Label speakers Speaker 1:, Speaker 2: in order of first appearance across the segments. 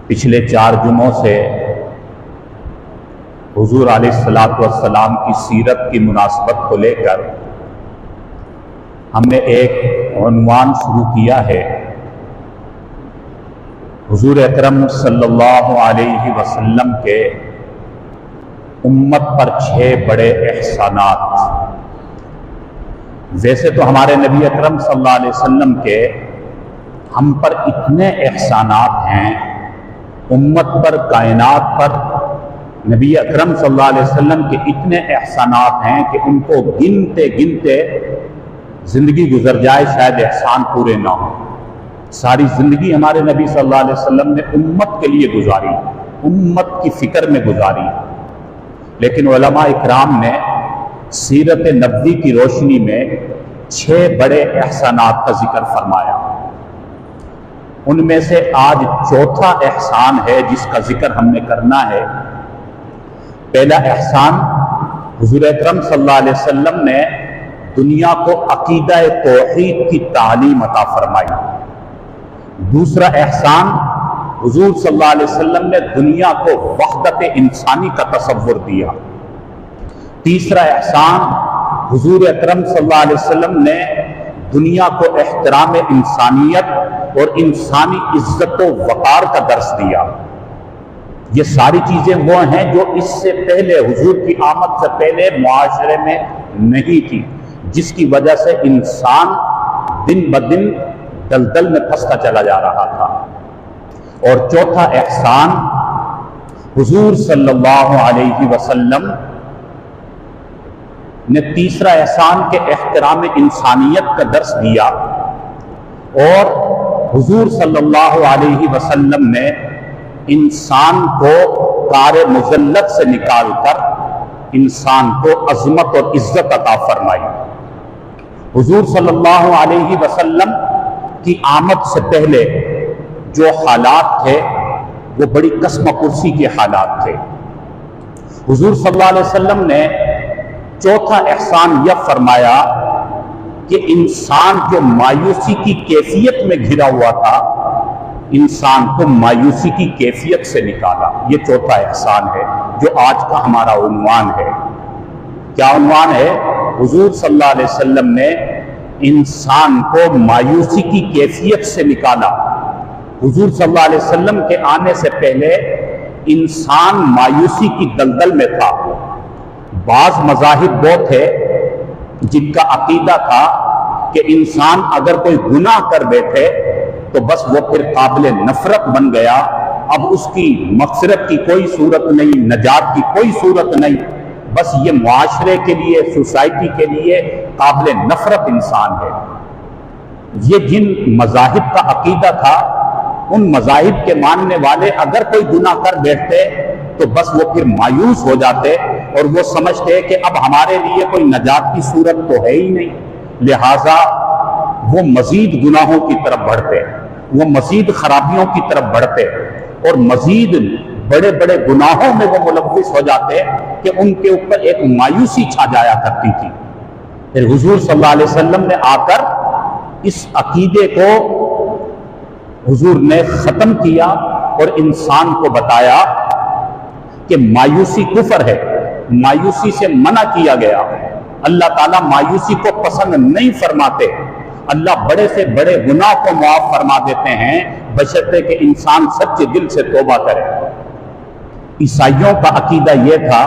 Speaker 1: پچھلے 4 جمعوں سے حضور علیہ الصلوۃ والسلام کی سیرت کی مناسبت کو لے کر ہم نے ایک عنوان شروع کیا ہے۔ حضور اکرم صلی اللہ علیہ وسلم کے امت پر 6 بڑے احسانات۔ ویسے تو ہمارے نبی اکرم صلی اللہ علیہ وسلم کے ہم پر اتنے احسانات ہیں، امت پر، کائنات پر نبی اکرم صلی اللہ علیہ وسلم کے اتنے احسانات ہیں کہ ان کو گنتے گنتے زندگی گزر جائے شاید احسان پورے نہ ہوں۔ ساری زندگی ہمارے نبی صلی اللہ علیہ وسلم نے امت کے لیے گزاری، امت کی فکر میں گزاری، لیکن علماء اکرام نے سیرت نبوی کی روشنی میں 6 بڑے احسانات کا ذکر فرمایا۔ ان میں سے آج 4تھا احسان ہے جس کا ذکر ہم نے کرنا ہے۔ پہلا احسان، حضور اکرم صلی اللہ علیہ وسلم نے دنیا کو عقیدہ توحید کی تعلیم عطا فرمائی۔ دوسرا احسان، حضور صلی اللہ علیہ وسلم نے دنیا کو وحدت انسانی کا تصور دیا۔ تیسرا احسان، حضور اکرم صلی اللہ علیہ وسلم نے دنیا کو احترام انسانیت اور انسانی عزت و وقار کا درس دیا۔ یہ ساری چیزیں وہ ہیں جو اس سے پہلے، حضور کی آمد سے پہلے معاشرے میں نہیں تھی، جس کی وجہ سے انسان دن بدن دلدل میں پھنستا چلا جا رہا تھا۔ اور چوتھا احسان، حضور صلی اللہ علیہ وسلم نے تیسرا احسان کے احترام انسانیت کا درس دیا، اور حضور صلی اللہ علیہ وسلم نے انسان کو کار مذلت سے نکال کر انسان کو عظمت اور عزت عطا فرمائی۔ حضور صلی اللہ علیہ وسلم کی آمد سے پہلے جو حالات تھے وہ بڑی قسم کرسی کے حالات تھے۔ حضور صلی اللہ علیہ وسلم نے چوتھا احسان یہ فرمایا کہ انسان جو مایوسی کی کیفیت میں گھرا ہوا تھا، انسان کو مایوسی کی کیفیت سے نکالا۔ یہ چوتھا احسان ہے جو آج کا ہمارا عنوان ہے۔ کیا عنوان ہے؟ حضور صلی اللہ علیہ وسلم نے انسان کو مایوسی کی کیفیت سے نکالا۔ حضور صلی اللہ علیہ وسلم کے آنے سے پہلے انسان مایوسی کی دلدل میں تھا۔ بعض مذاہب وہ تھے جن کا عقیدہ تھا کہ انسان اگر کوئی گناہ کر بیٹھے تو بس وہ پھر قابل نفرت بن گیا، اب اس کی مغفرت کی کوئی صورت نہیں، نجات کی کوئی صورت نہیں، بس یہ معاشرے کے لیے، سوسائٹی کے لیے قابل نفرت انسان ہے۔ یہ جن مذاہب کا عقیدہ تھا، ان مذاہب کے ماننے والے اگر کوئی گناہ کر بیٹھتے تو بس وہ پھر مایوس ہو جاتے اور وہ سمجھتے کہ اب ہمارے لیے کوئی نجات کی صورت تو ہے ہی نہیں، لہٰذا وہ مزید گناہوں کی طرف بڑھتے، وہ مزید خرابیوں کی طرف بڑھتے اور مزید بڑے بڑے گناہوں میں وہ ملوث ہو جاتے کہ ان کے اوپر ایک مایوسی چھا جایا کرتی تھی۔ پھر حضور صلی اللہ علیہ وسلم نے آ کر اس عقیدے کو حضور نے ختم کیا اور انسان کو بتایا کہ مایوسی کفر ہے، مایوسی سے منع کیا گیا۔ اللہ تعالیٰ مایوسی کو پسند نہیں فرماتے۔ اللہ بڑے سے بڑے گناہ کو معاف فرما دیتے ہیں بشرطے کہ انسان سچے دل سے توبہ کرے۔ عیسائیوں کا عقیدہ یہ تھا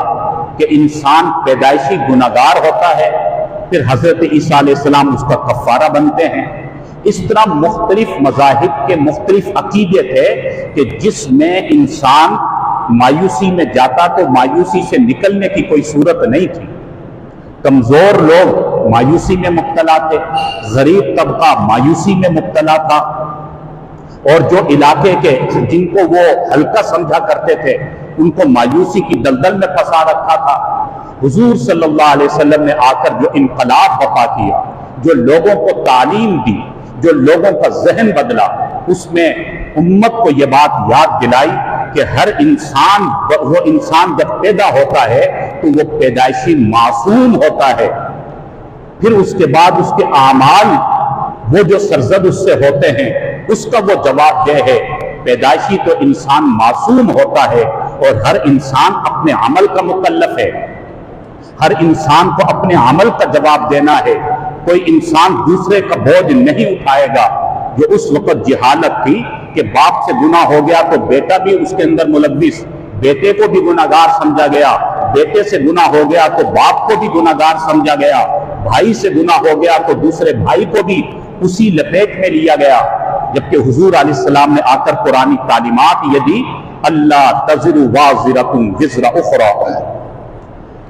Speaker 1: کہ انسان پیدائشی گناہگار ہوتا ہے، پھر حضرت عیسیٰ علیہ السلام اس کا کفارہ بنتے ہیں۔ اس طرح مختلف مذاہب کے مختلف عقیدے تھے کہ جس میں انسان مایوسی میں جاتا تو مایوسی سے نکلنے کی کوئی صورت نہیں تھی۔ کمزور لوگ مایوسی میں مبتلا تھے، غریب طبقہ مایوسی میں مبتلا تھا، اور جو علاقے کے جن کو وہ ہلکا سمجھا کرتے تھے ان کو مایوسی کی دلدل میں پھنسا رکھا تھا۔ حضور صلی اللہ علیہ وسلم نے آ کر جو انقلاب برپا کیا، جو لوگوں کو تعلیم دی، جو لوگوں کا ذہن بدلا، اس میں امت کو یہ بات یاد دلائی کہ ہر انسان، وہ انسان جب پیدا ہوتا ہے تو وہ پیدائشی معصوم ہوتا ہے، پھر اس کے بعد اس کے اعمال وہ جو سرزد اس سے ہوتے ہیں اس کا وہ جواب دہ ہے پیدائشی تو انسان معصوم ہوتا ہے اور ہر انسان اپنے عمل کا مکلف ہے، ہر انسان کو اپنے عمل کا جواب دینا ہے۔ کوئی انسان دوسرے کا بوجھ نہیں اٹھائے گا۔ جو اس وقت جہالت تھی کہ باپ سے گناہ ہو گیا تو بیٹا بھی اس کے اندر ملوث، بیٹے کو بھی گناہگار سمجھا گیا، بیٹے سے گناہ ہو گیا تو باپ کو بھی گناہگار سمجھا گیا، بھائی سے گناہ ہو گیا تو دوسرے بھائی کو بھی اسی لپیٹ میں لیا گیا۔ جبکہ حضور علیہ السلام نے آ کر قرآنی تعلیمات یہ دی، اللہ تزر وازرۃ وزر اخری،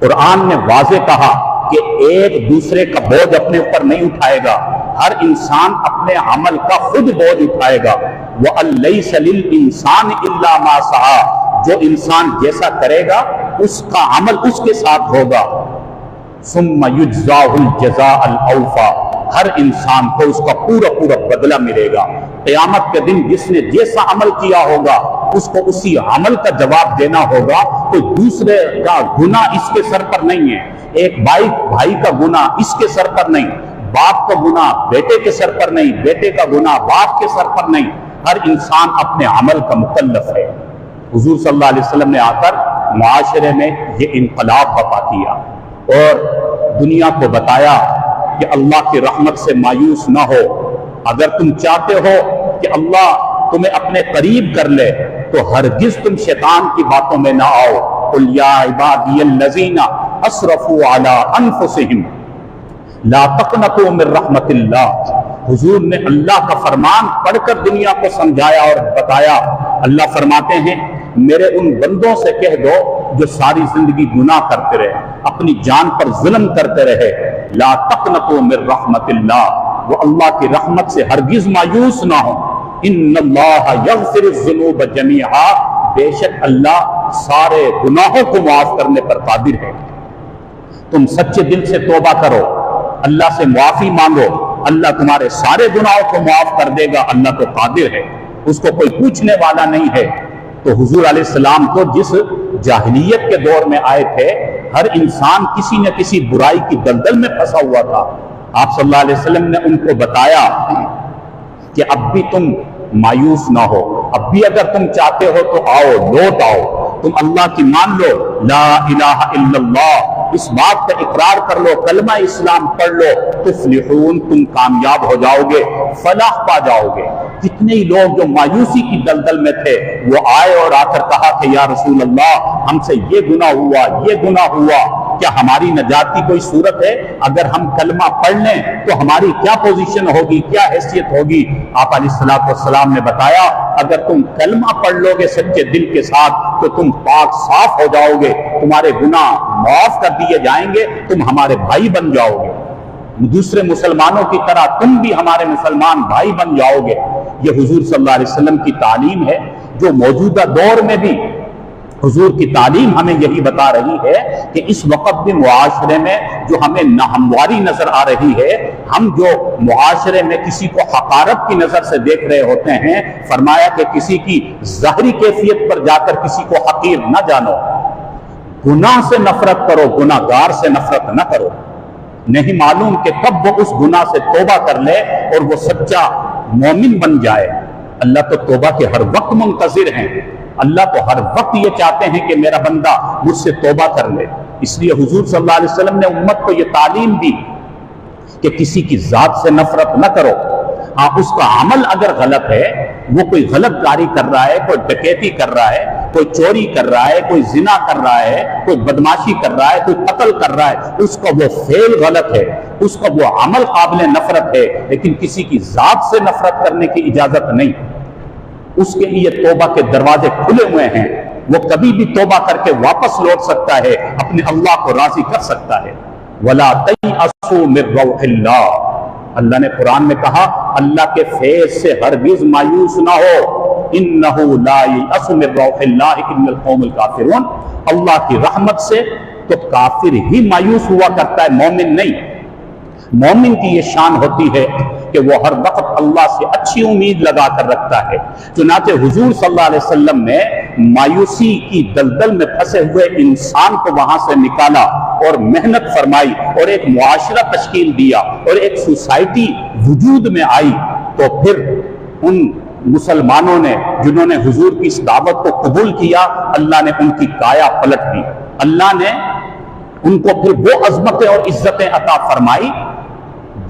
Speaker 1: قرآن نے واضح کہا کہ ایک دوسرے کا بوجھ اپنے اوپر نہیں اٹھائے گا، ہر انسان اپنے عمل کا خود بوجھ اٹھائے گا۔ وَأَن لَيْسَ لِلْإِنسَانِ إِلَّا مَا سَعَىٰ، جو انسان جیسا کرے گا اس کا عمل اس کے ساتھ ہوگا۔ ثُمَّ يُجْزَاهُ الْجَزَاءَ الْأَوْفَىٰ، ہر انسان کو اس کا پورا پورا بدلہ ملے گا۔ قیامت کے دن جس نے جیسا عمل کیا ہوگا اس کو اسی عمل کا جواب دینا ہوگا۔ کوئی دوسرے کا گناہ اس کے سر پر نہیں ہے، ایک بھائی کا گناہ اس کے سر پر نہیں، باپ کا گناہ بیٹے کے سر پر نہیں، بیٹے کا گناہ باپ کے سر پر نہیں، ہر انسان اپنے عمل کا مکلف ہے۔ حضور صلی اللہ علیہ وسلم نے آ کر معاشرے میں یہ انقلاب برپا کیا اور دنیا کو بتایا کہ اللہ کی رحمت سے مایوس نہ ہو۔ اگر تم چاہتے ہو کہ اللہ تمہیں اپنے قریب کر لے تو ہرگز تم شیطان کی باتوں میں نہ آؤ۔ قل یا عبادی الذین اسرفوا علی انفسہم لا تقنطوا من رحمت اللہ۔ حضور نے اللہ کا فرمان پڑھ کر دنیا کو سمجھایا اور بتایا۔ اللہ فرماتے ہیں میرے ان بندوں سے کہہ دو جو ساری زندگی گناہ کرتے رہے، اپنی جان پر ظلم کرتے رہے، لا تقنطوا من رحمت اللہ، وہ اللہ کی رحمت سے ہرگز مایوس نہ ہو۔ ان اللہ یغفر الذنوب جمیعا، بے شک اللہ سارے گناہوں کو معاف کرنے پر قادر ہے۔ تم سچے دل سے توبہ کرو، اللہ سے معافی مانگو، اللہ تمہارے سارے گناہوں کو معاف کر دے گا۔ اللہ تو قادر ہے، اس کو کوئی پوچھنے والا نہیں ہے۔ تو حضور علیہ السلام تو جس جاہلیت کے دور میں آئے تھے، ہر انسان کسی نہ کسی برائی کی دلدل میں پھنسا ہوا تھا۔ آپ صلی اللہ علیہ وسلم نے ان کو بتایا کہ اب بھی تم مایوس نہ ہو، اب بھی اگر تم چاہتے ہو تو آؤ، لوٹ آؤ، تم اللہ کی مان لو، لا الہ الا اللہ، اس بات کا اقرار کر لو، کلمہ اسلام پڑھ لو، تفلحون، تم کامیاب ہو جاؤ گے، فلاح پا جاؤ گے۔ کتنے ہی لوگ جو مایوسی کی دلدل میں تھے وہ آئے اور آ کر کہا کہ یا رسول اللہ ہم سے یہ گناہ ہوا، یہ گناہ ہوا، کیا ہماری نجات کی کوئی صورت ہے؟ اگر ہم کلمہ پڑھ لیں تو ہماری کیا پوزیشن ہوگی، کیا حیثیت ہوگی؟ آپ علیہ الصلوۃ والسلام نے بتایا اگر تم کلمہ پڑھ لو گے سچے دل کے ساتھ تو تم پاک صاف ہو جاؤ گے، تمہارے گناہ معاف کر دیے جائیں گے، تم ہمارے بھائی بن جاؤ گے، دوسرے مسلمانوں کی طرح تم بھی ہمارے مسلمان بھائی بن جاؤ گے۔ یہ حضور صلی اللہ علیہ وسلم کی تعلیم ہے، جو موجودہ دور میں بھی حضور کی تعلیم ہمیں یہی بتا رہی ہے کہ اس وقت بھی معاشرے میں جو ہمیں ناہمواری نظر آ رہی ہے، ہم جو معاشرے میں کسی کو حقارت کی نظر سے دیکھ رہے ہوتے ہیں، فرمایا کہ کسی کی ظاہری کیفیت پر جا کر کسی کو حقیر نہ جانو، گناہ سے نفرت کرو، گناہ گار سے نفرت نہ کرو۔ نہیں معلوم کہ کب وہ اس گناہ سے توبہ کر لے اور وہ سچا مومن بن جائے۔ اللہ تو توبہ کے ہر وقت منتظر ہیں، اللہ تو ہر وقت یہ چاہتے ہیں کہ میرا بندہ مجھ سے توبہ کر لے۔ اس لیے حضور صلی اللہ علیہ وسلم نے امت کو یہ تعلیم دی کہ کسی کی ذات سے نفرت نہ کرو۔ ہاں اس کا عمل اگر غلط ہے، وہ کوئی غلط کاری کر رہا ہے، کوئی ڈکیتی کر رہا ہے، کوئی چوری کر رہا ہے، کوئی زنا کر رہا ہے، کوئی بدماشی کر رہا ہے، کوئی قتل کر رہا ہے، اس کا وہ فعل غلط ہے، اس کا وہ عمل قابل نفرت ہے، لیکن کسی کی ذات سے نفرت کرنے کی اجازت نہیں۔ اس کے لیے توبہ کے دروازے کھلے ہوئے ہیں، وہ کبھی بھی توبہ کر کے واپس لوٹ سکتا ہے، اپنے اللہ کو راضی کر سکتا ہے۔ وَلَا تَيْأَسُوا مِن رَوْحِ اللَّهِ، اللہ نے قرآن میں کہا اللہ کے فیض سے ہرگز مایوس نہ ہو۔ إِنَّهُ لَا يَيْأَسُ مِن رَوْحِ اللَّهِ إِلَّا الْقَوْمُ الْكَافِرُونَ، اللہ کی رحمت سے تو کافر ہی مایوس ہوا کرتا ہے، مومن نہیں۔ مومن کی یہ شان ہوتی ہے کہ وہ ہر وقت اللہ سے اچھی امید لگا کر رکھتا ہے۔ چنانچہ حضور صلی اللہ علیہ وسلم نے مایوسی کی دلدل میں پھنسے ہوئے انسان کو وہاں سے نکالا اور محنت فرمائی اور ایک معاشرہ تشکیل دیا اور ایک سوسائٹی وجود میں آئی، تو پھر ان مسلمانوں نے جنہوں نے حضور کی اس دعوت کو قبول کیا، اللہ نے ان کی کایا پلٹ دی، اللہ نے ان کو پھر وہ عظمتیں اور عزتیں عطا فرمائی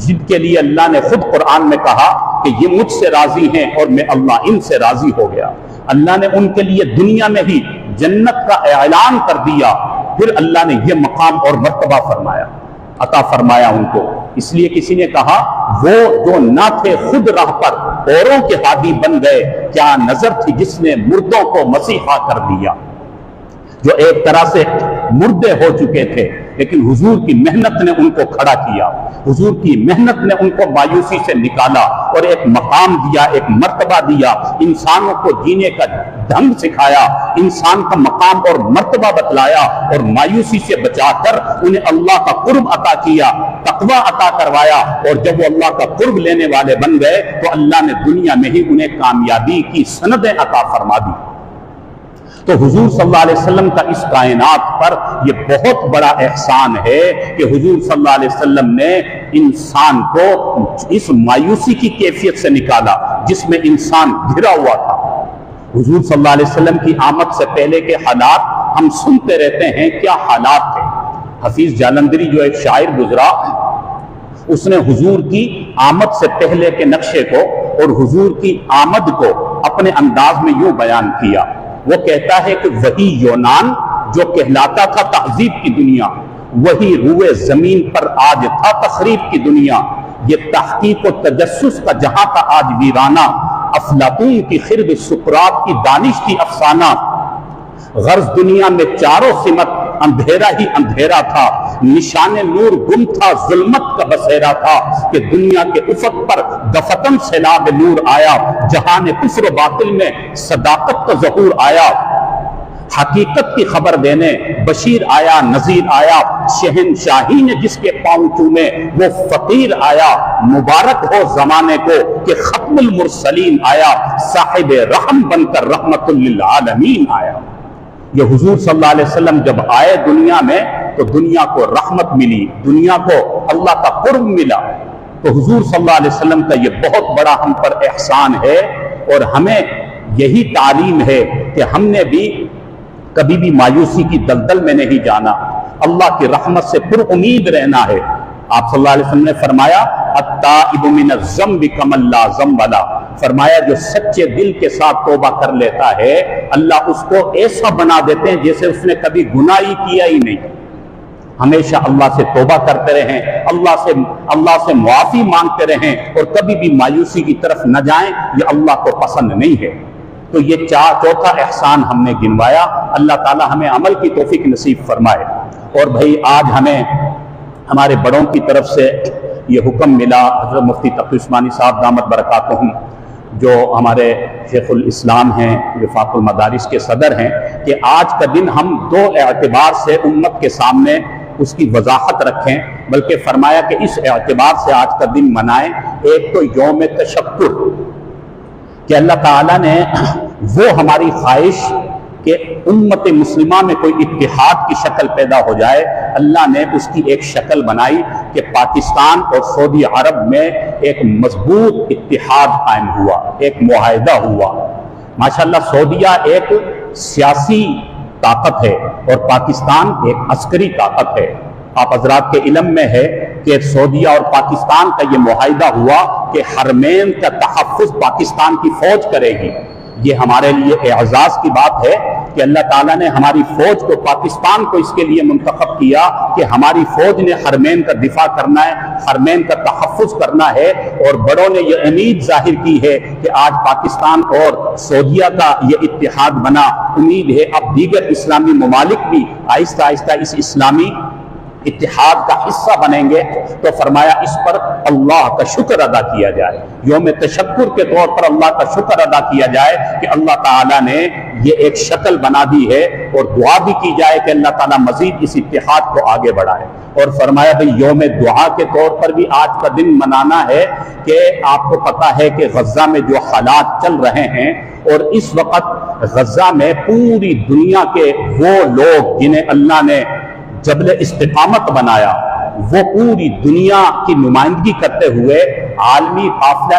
Speaker 1: جن کے لیے اللہ نے خود قرآن میں کہا کہ یہ مجھ سے راضی ہیں اور میں اللہ ان سے راضی ہو گیا۔ اللہ نے ان کے لیے دنیا میں ہی جنت کا اعلان کر دیا، پھر اللہ نے یہ مقام اور مرتبہ فرمایا، عطا فرمایا ان کو۔ اس لیے کسی نے کہا وہ جو نہ تھے خود راہ پر اوروں کے ہادی بن گئے، کیا نظر تھی جس نے مردوں کو مسیحا کر دیا۔ جو ایک طرح سے مردے ہو چکے تھے لیکن حضور کی محنت نے ان کو کھڑا کیا، حضور کی محنت نے ان کو مایوسی سے نکالا اور ایک مقام دیا، ایک مرتبہ دیا، انسانوں کو جینے کا ڈھنگ سکھایا، انسان کا مقام اور مرتبہ بتلایا اور مایوسی سے بچا کر انہیں اللہ کا قرب عطا کیا، تقوی عطا کروایا، اور جب وہ اللہ کا قرب لینے والے بن گئے تو اللہ نے دنیا میں ہی انہیں کامیابی کی سندیں عطا فرما دی۔ تو حضور صلی اللہ علیہ وسلم کا اس کائنات پر یہ بہت بڑا احسان ہے کہ حضور صلی اللہ علیہ وسلم نے انسان کو اس مایوسی کی کیفیت سے نکالا جس میں انسان گھرا ہوا تھا۔ حضور صلی اللہ علیہ وسلم کی آمد سے پہلے کے حالات ہم سنتے رہتے ہیں، کیا حالات تھے۔ حفیظ جالندری جو ایک شاعر گزرا، اس نے حضور کی آمد سے پہلے کے نقشے کو اور حضور کی آمد کو اپنے انداز میں یوں بیان کیا۔ وہ کہتا ہے کہ وہی یونان جو کہلاتا تھا تہذیب کی دنیا، وہی روئے زمین پر آج تھا تخریب کی دنیا۔ یہ تحقیق و تجسس کا جہاں تھا آج ویرانہ، افلاطون کی خرد سقراط کی دانش تھی افسانہ۔ غرض دنیا میں چاروں سمت اندھیرا ہی اندھیرا تھا، نشان نور گم تھا، ظلمت کا بسیرا تھا کہ دنیا کے افق پر دفتن سیلاب نور آیا، جہان کفر و باطل میں صداقت کا ظہور آیا۔ حقیقت کی خبر دینے بشیر آیا، نذیر آیا، شہنشاہی نے جس کے پاؤں چومے وہ فقیر آیا۔ مبارک ہو زمانے کو کہ ختم المرسلین آیا، صاحب رحم بن کر رحمت للعالمین آیا۔ یہ حضور صلی اللہ علیہ وسلم جب آئے دنیا میں تو دنیا کو رحمت ملی، دنیا کو اللہ کا قرب ملا۔ تو حضور صلی اللہ علیہ وسلم کا یہ بہت بڑا ہم پر احسان ہے، اور ہمیں یہی تعلیم ہے کہ ہم نے بھی کبھی بھی مایوسی کی دلدل میں نہیں جانا، اللہ کی رحمت سے پر امید رہنا ہے۔ آپ صلی اللہ علیہ وسلم نے فرمایا التائب من الذنب کمن لا ذنب لہ، فرمایا جو سچے دل کے ساتھ توبہ کر لیتا ہے اللہ اس کو ایسا بنا دیتے ہیں جیسے اس نے کبھی گناہ ہی کیا ہی نہیں۔ ہمیشہ اللہ سے توبہ کرتے رہیں، اللہ سے معافی مانگتے رہیں، اور کبھی بھی مایوسی کی طرف نہ جائیں، یہ اللہ کو پسند نہیں ہے۔ تو یہ چوتھا احسان ہم نے گنوایا، اللہ تعالی ہمیں عمل کی توفیق نصیب فرمائے۔ اور بھائی آج ہمیں ہمارے بڑوں کی طرف سے یہ حکم ملا، حضرت مفتی تقی عثمانی صاحب دامت برکاتہم جو ہمارے شیخ الاسلام ہیں، وفاق المدارس کے صدر ہیں، کہ آج کا دن ہم دو اعتبار سے امت کے سامنے اس کی وضاحت رکھیں، بلکہ فرمایا کہ اس اعتبار سے آج کا دن منائیں۔ ایک تو یوم تشکر، کہ اللہ تعالیٰ نے وہ ہماری خواہش کہ امت مسلمہ میں کوئی اتحاد کی شکل پیدا ہو جائے، اللہ نے اس کی ایک شکل بنائی کہ پاکستان اور سعودی عرب میں ایک مضبوط اتحاد قائم ہوا، ایک معاہدہ ہوا۔ ماشاءاللہ سعودیہ ایک سیاسی طاقت ہے اور پاکستان ایک عسکری طاقت ہے۔ آپ حضرات کے علم میں ہے کہ سعودیہ اور پاکستان کا یہ معاہدہ ہوا کہ حرمین کا تحفظ پاکستان کی فوج کرے گی۔ یہ ہمارے لیے اعزاز کی بات ہے کہ اللہ تعالیٰ نے ہماری فوج کو، پاکستان کو اس کے لیے منتخب کیا کہ ہماری فوج نے حرمین کا دفاع کرنا ہے، حرمین کا تحفظ کرنا ہے۔ اور بڑوں نے یہ امید ظاہر کی ہے کہ آج پاکستان اور سعودیہ کا یہ اتحاد بنا، امید ہے اب دیگر اسلامی ممالک بھی آہستہ آہستہ اس اسلامی اتحاد کا حصہ بنیں گے۔ تو فرمایا اس پر اللہ کا شکر ادا کیا جائے، یوم تشکر کے طور پر اللہ کا شکر ادا کیا جائے کہ اللہ تعالیٰ نے یہ ایک شکل بنا دی ہے، اور دعا بھی کی جائے کہ اللہ تعالیٰ مزید اس اتحاد کو آگے بڑھائے۔ اور فرمایا بھئی یوم دعا کے طور پر بھی آج کا دن منانا ہے کہ آپ کو پتا ہے کہ غزہ میں جو حالات چل رہے ہیں، اور اس وقت غزہ میں پوری دنیا کے وہ لوگ جنہیں اللہ نے جبل استقامت بنایا، وہ پوری دنیا کی نمائندگی کرتے ہوئے عالمی قافلہ